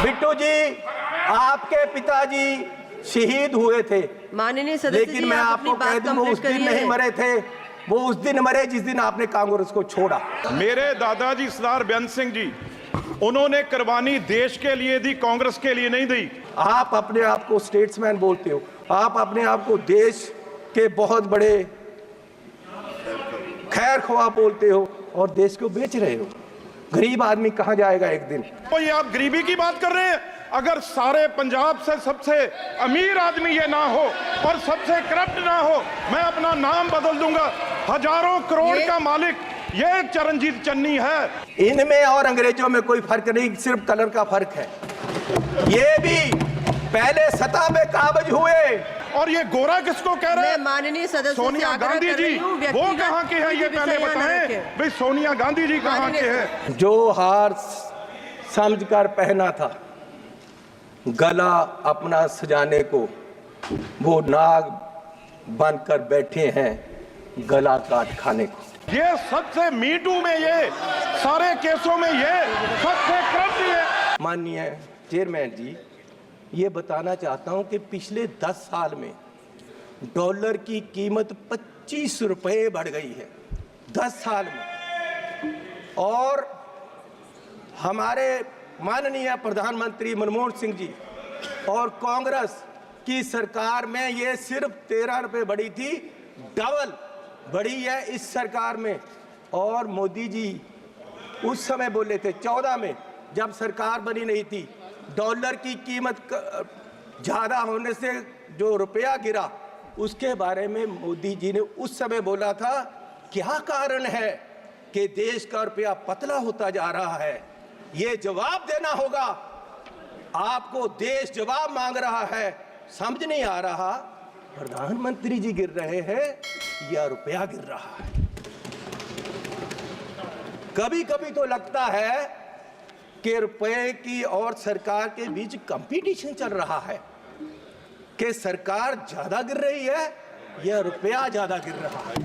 बिट्टू जी, आपके पिताजी शहीद हुए थे, माननीय सदस्य लेकिन जी, मैं आप आपको अपनी कह बात दूं वो उस कंप्लीट दिन करिए। नहीं मरे थे, वो उस दिन मरे जिस दिन आपने कांग्रेस को छोड़ा। मेरे दादाजी सरदार बेअंत सिंह जी, उन्होंने कुर्बानी देश के लिए दी, कांग्रेस के लिए नहीं दी। आप अपने आप को स्टेट्समैन बोलते हो, आप अपने आप को देश के बहुत बड़े खैर ख्वाह बोलते हो और देश को बेच रहे हो। गरीब आदमी कहां जाएगा एक दिन? तो ये आप गरीबी की बात कर रहे हैं? अगर सारे पंजाब से सबसे अमीर आदमी ये ना हो और सबसे करप्ट ना हो, मैं अपना नाम बदल दूंगा। हजारों करोड़ का मालिक ये चरणजीत चन्नी है। इनमें और अंग्रेजों में कोई फर्क नहीं, सिर्फ कलर का फर्क है। ये भी पहले सत्ता में काबिज हुए। और ये गोरा किसको कह रहे हैं? मैं माननीय सदस्य से सोनिया आग्रह गांधी कर जी, रही हूं, वो व्यक्तिगत कहाँ के हैं ये कोई पहले विषय न बताएं। रखें। भाई सोनिया गांधी जी कहाँ के हैं? जो हार समझकर पहना था गला अपना सजाने को, वो नाग बनकर बैठे हैं गला काट खाने को। ये सबसे मीटू में, ये सारे केसों में ये सबसे करप्ट ये। माननीय चेयरमैन जी, ये बताना चाहता हूं कि पिछले 10 साल में डॉलर की कीमत 25 रुपए बढ़ गई है, 10 साल में। और हमारे माननीय प्रधानमंत्री मनमोहन सिंह जी और कांग्रेस की सरकार में ये सिर्फ 13 रुपए बढ़ी थी, डबल बढ़ी है इस सरकार में। और मोदी जी उस समय बोले थे 14 में, जब सरकार बनी नहीं थी, डॉलर की कीमत ज़्यादा होने से जो रुपया गिरा, उसके बारे में मोदी जी ने उस समय बोला था क्या कारण है कि देश का रुपया पतला होता जा रहा है। ये जवाब देना होगा आपको, देश जवाब मांग रहा है। समझ नहीं आ रहा प्रधानमंत्री जी गिर रहे हैं या रुपया गिर रहा है। कभी कभी तो लगता है कि रुपए की और सरकार के बीच कंपटीशन चल रहा है कि सरकार ज्यादा गिर रही है या रुपया ज्यादा गिर रहा है।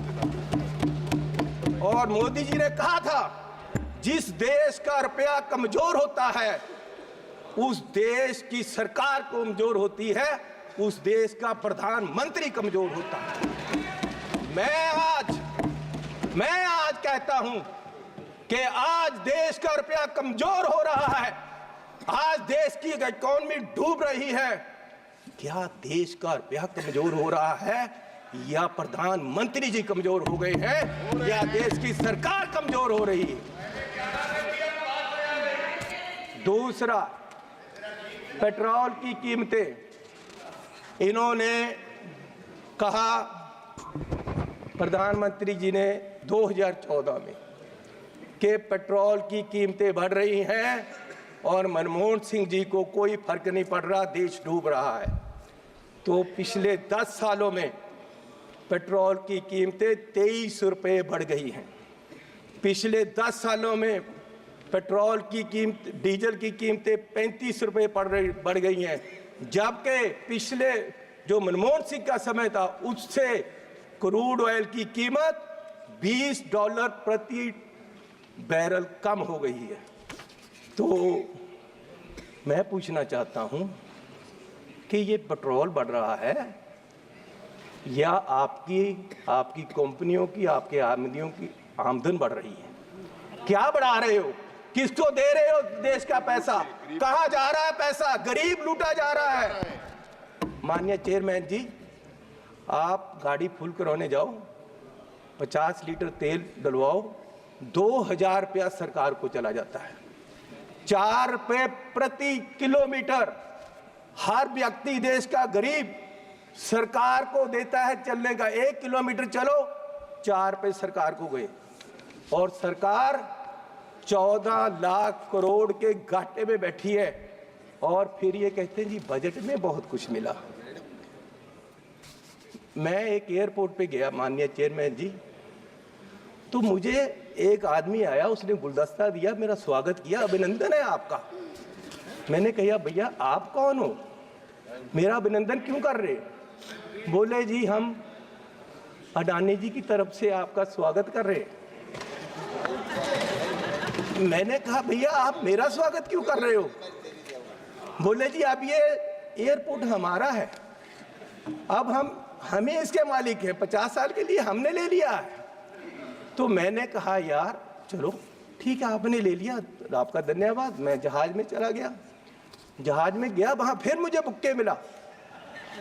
और मोदी जी ने कहा था जिस देश का रुपया कमजोर होता है उस देश की सरकार कमजोर होती है, उस देश का प्रधानमंत्री कमजोर होता है। मैं आज कहता हूं कि आज देश का रुपया कमजोर हो रहा है, आज देश की इकोनॉमी डूब रही है। क्या देश का रुपया कमजोर हो रहा है या प्रधानमंत्री जी कमजोर हो गए हैं या देश की सरकार कमजोर हो रही है? दूसरा, पेट्रोल की कीमतें। इन्होंने कहा, प्रधानमंत्री जी ने 2014 में कि पेट्रोल की कीमतें बढ़ रही हैं और मनमोहन सिंह जी को कोई फर्क नहीं पड़ रहा, देश डूब रहा है। तो पिछले 10 सालों में पेट्रोल की कीमतें 23 रुपये बढ़ गई हैं। पिछले 10 सालों में पेट्रोल की कीमत, डीजल की कीमतें 35 रुपये बढ़ गई हैं, जबकि पिछले जो मनमोहन सिंह का समय था उससे क्रूड ऑयल की कीमत $20 प्रति बैरल कम हो गई है। तो मैं पूछना चाहता हूं कि ये पेट्रोल बढ़ रहा है या आपकी कंपनियों की, आपके आमदनियों की आमदन बढ़ रही है? क्या बढ़ा रहे हो? किसको दे रहे हो देश का पैसा? कहां जा रहा है पैसा? गरीब लूटा जा रहा है। माननीय चेयरमैन जी, आप गाड़ी फुल कराने जाओ, 50 लीटर तेल डलवाओ, 2000 रुपया सरकार को चला जाता है। 4 रुपये प्रति किलोमीटर हर व्यक्ति, देश का गरीब, सरकार को देता है चलने का। 1 किलोमीटर चलो 4 रुपये सरकार को गए। और सरकार 14 लाख करोड़ के घाटे में बैठी है और फिर ये कहते हैं जी बजट में बहुत कुछ मिला। मैं एक एयरपोर्ट पे गया माननीय चेयरमैन जी, तो मुझे एक आदमी आया, उसने गुलदस्ता दिया, मेरा स्वागत किया, अभिनंदन है आपका। मैंने कहा भैया आप कौन हो, मेरा अभिनंदन क्यों कर रहे? बोले जी हम अडानी जी की तरफ से आपका स्वागत कर रहे। मैंने कहा भैया आप मेरा स्वागत क्यों कर रहे हो? बोले जी अब ये एयरपोर्ट हमारा है, अब हमें इसके मालिक हैं, 50 साल के लिए हमने ले लिया है। तो मैंने कहा यार चलो ठीक है, आपने ले लिया, आपका धन्यवाद। मैं जहाज में चला गया, जहाज में गया, वहां फिर मुझे बुक्के मिला।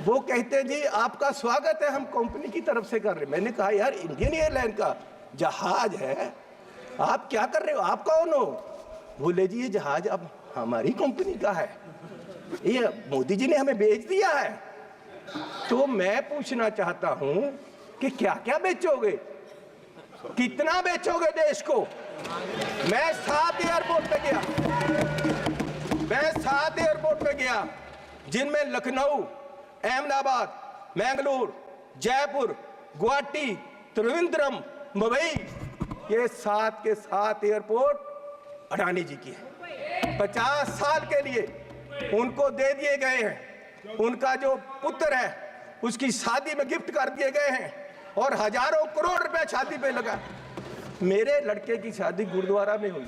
वो कहते जी आपका स्वागत है, हम कंपनी की तरफ से कर रहे। मैंने कहा यार इंडियन एयरलाइन का जहाज है, आप क्या कर रहे हो, आप कौन हो? बोले जी ये जहाज अब हमारी कंपनी का है, ये मोदी जी ने हमें बेच दिया है। तो मैं पूछना चाहता हूं कि क्या क्या बेचोगे, कितना बेचोगे देश को? मैं 7 एयरपोर्ट पे गया, मैं 7 एयरपोर्ट पे गया, जिनमें लखनऊ, अहमदाबाद, मैंगलोर, जयपुर, गुवाहाटी, त्रिवेंद्रम, मुंबई, ये 7 के 7 एयरपोर्ट अडानी जी की है। 50 साल के लिए उनको दे दिए गए हैं, उनका जो पुत्र है उसकी शादी में गिफ्ट कर दिए गए हैं, और हजारों करोड़ रुपए शादी पे लगा। मेरे लड़के की शादी गुरुद्वारा में हुई।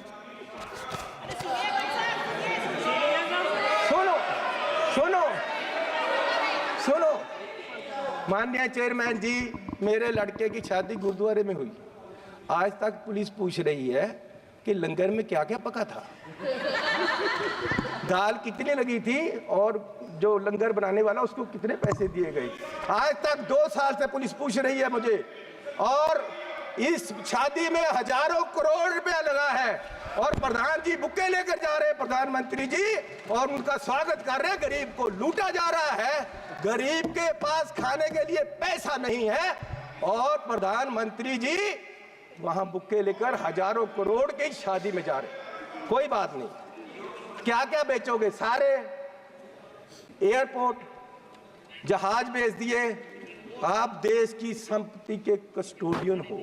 सुनो सुनो सुनो, माननीय चेयरमैन जी, मेरे लड़के की शादी गुरुद्वारे में हुई। आज तक पुलिस पूछ रही है कि लंगर में क्या क्या पका था, दाल कितनी लगी थी, और जो लंगर बनाने वाला उसको कितने पैसे दिए गए। आज तक 2 साल से पुलिस पूछ रही है मुझे, और इस शादी में हजारों करोड़ रुपया लगा है, और प्रधान जी बुक्के लेकर जा रहे हैं, प्रधानमंत्री जी, और उनका स्वागत कर रहे हैं। गरीब को लूटा जा रहा है, गरीब के पास खाने के लिए पैसा नहीं है, और प्रधानमंत्री जी वहां बुक्के लेकर हजारों करोड़ की शादी में जा रहे। कोई बात नहीं, क्या क्या बेचोगे? सारे एयरपोर्ट, जहाज बेच दिए। आप देश की संपत्ति के कस्टोडियन हो,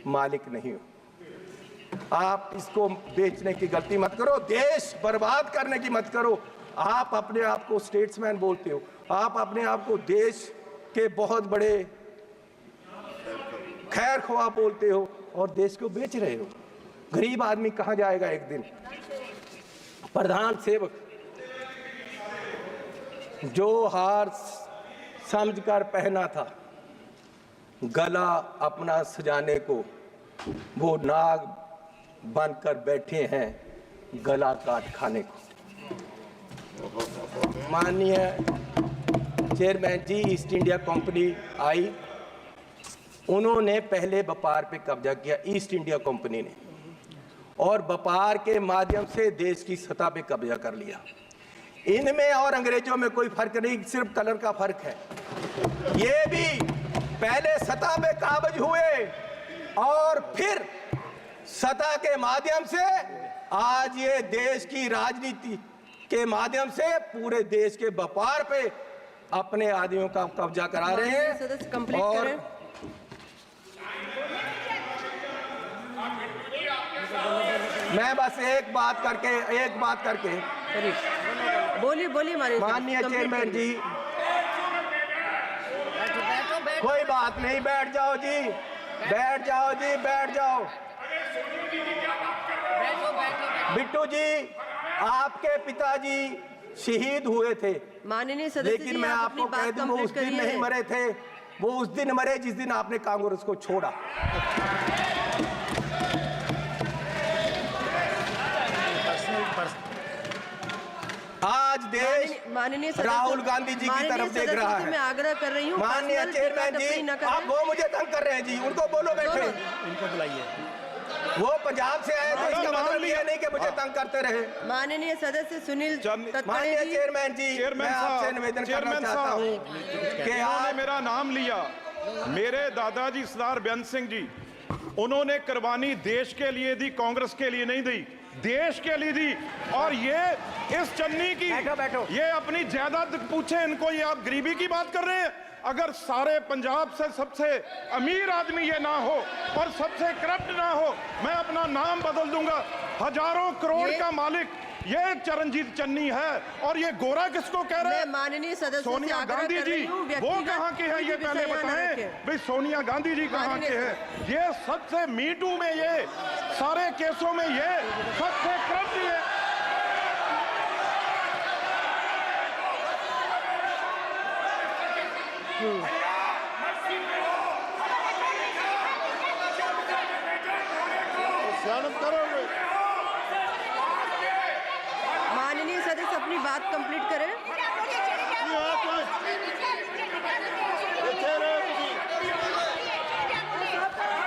मालिक नहीं हो। आप इसको बेचने की गलती मत करो, देश बर्बाद करने की मत करो। आप अपने आप को स्टेट्समैन बोलते हो, आप अपने आप को देश के बहुत बड़े खैर ख्वाह बोलते हो, और देश को बेच रहे हो। गरीब आदमी कहां जाएगा एक दिन? प्रधान सेवक जो हार समझकर पहना था गला अपना सजाने को, वो नाग बनकर बैठे हैं गला काट खाने को। माननीय चेयरमैन जी, ईस्ट इंडिया कंपनी आई, उन्होंने पहले व्यापार पे कब्जा किया, ईस्ट इंडिया कंपनी ने, और व्यापार के माध्यम से देश की सतह पे कब्जा कर लिया। इनमें और अंग्रेजों में कोई फर्क नहीं, सिर्फ कलर का फर्क है। ये भी पहले सतह पे काबज हुए, और फिर सतह के माध्यम से आज ये देश की राजनीति के माध्यम से पूरे देश के व्यापार पे अपने आदमियों का कब्जा करा रहे हैं। और मैं बस एक बात करके बोलिए माननीय चेयरमैन जी, कोई बात नहीं, बैठ जाओ जी, बैठ जाओ जी, बैठ जाओ। बिट्टू जी, आपके पिताजी शहीद हुए थे, माननीय सदस्य, लेकिन मैं आपको कह दूं वो उस दिन नहीं मरे थे, वो उस दिन मरे जिस दिन आपने कांग्रेस को छोड़ा। आज देश माननीय राहुल गांधी जी की तरफ देख रहा है। मैं आग्रह कर रही हूँ, माननीय चेयरमैन जी, आप वो मुझे तंग कर रहे हैं जी, उनको बोलो बैठे, उनको बुलाइए। वो पंजाब से आए थे, इसका मतलब ये नहीं कि मुझे तंग करते रहे। माननीय सदस्य सुनील माननीय चेयरमैन जी, मैं आपसे निवेदन करना चाहता हूँ कि आपने मेरा नाम लिया। मेरे दादाजी सरदार बेअंत सिंह जी, उन्होंने कुर्बानी देश के लिए दी, कांग्रेस के लिए नहीं दी, देश के लिए दी। और ये इस चन्नी की बैठो। ये अपनी जायदाद पूछे इनको, ये आप गरीबी की बात कर रहे हैं। अगर सारे पंजाब से सबसे अमीर आदमी ये ना हो और सबसे करप्ट ना हो, मैं अपना नाम बदल दूंगा। हजारों करोड़ का मालिक ये चरणजीत चन्नी है। और ये गोरा किसको कह रहे हैं? माननीय सदस्य सोनिया गांधी जी, वो कहाँ के हैं ये पहले बताएं भाई। सोनिया गांधी जी कहाँ के हैं? ये सबसे मीटू में, ये सारे केसों में ये सबसे करप्ट ये माननीय सदस्य अपनी बात कंप्लीट करें।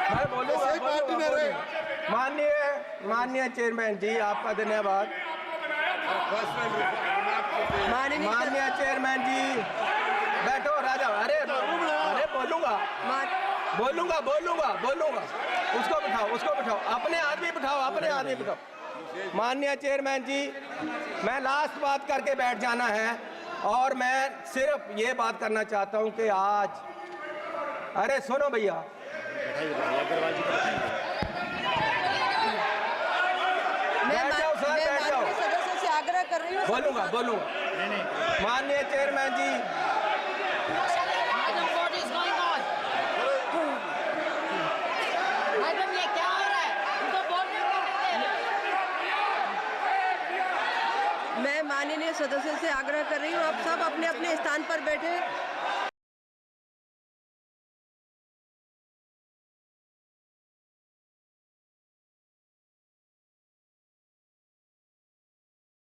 मैं बोलूंगा। माननीय चेयरमैन जी, आपका धन्यवाद। माननीय चेयरमैन जी, बैठो राजा। अरे बोलूंगा। उसको बिठाओ। अपने आदमी बिठाओ। माननीय चेयरमैन जी, मैं लास्ट बात करके बैठ जाना है और मैं सिर्फ ये बात करना चाहता हूं कि आज, अरे सुनो भैया, बैठ जाओ सर, बैठ जाओ। माननीय सदस्य से आग्रह कर रही हूँ। बोलूंगा। माननीय चेयरमैन जी, मैं माननीय सदस्य से आग्रह कर रही हूँ, आप सब अपने अपने स्थान पर बैठे।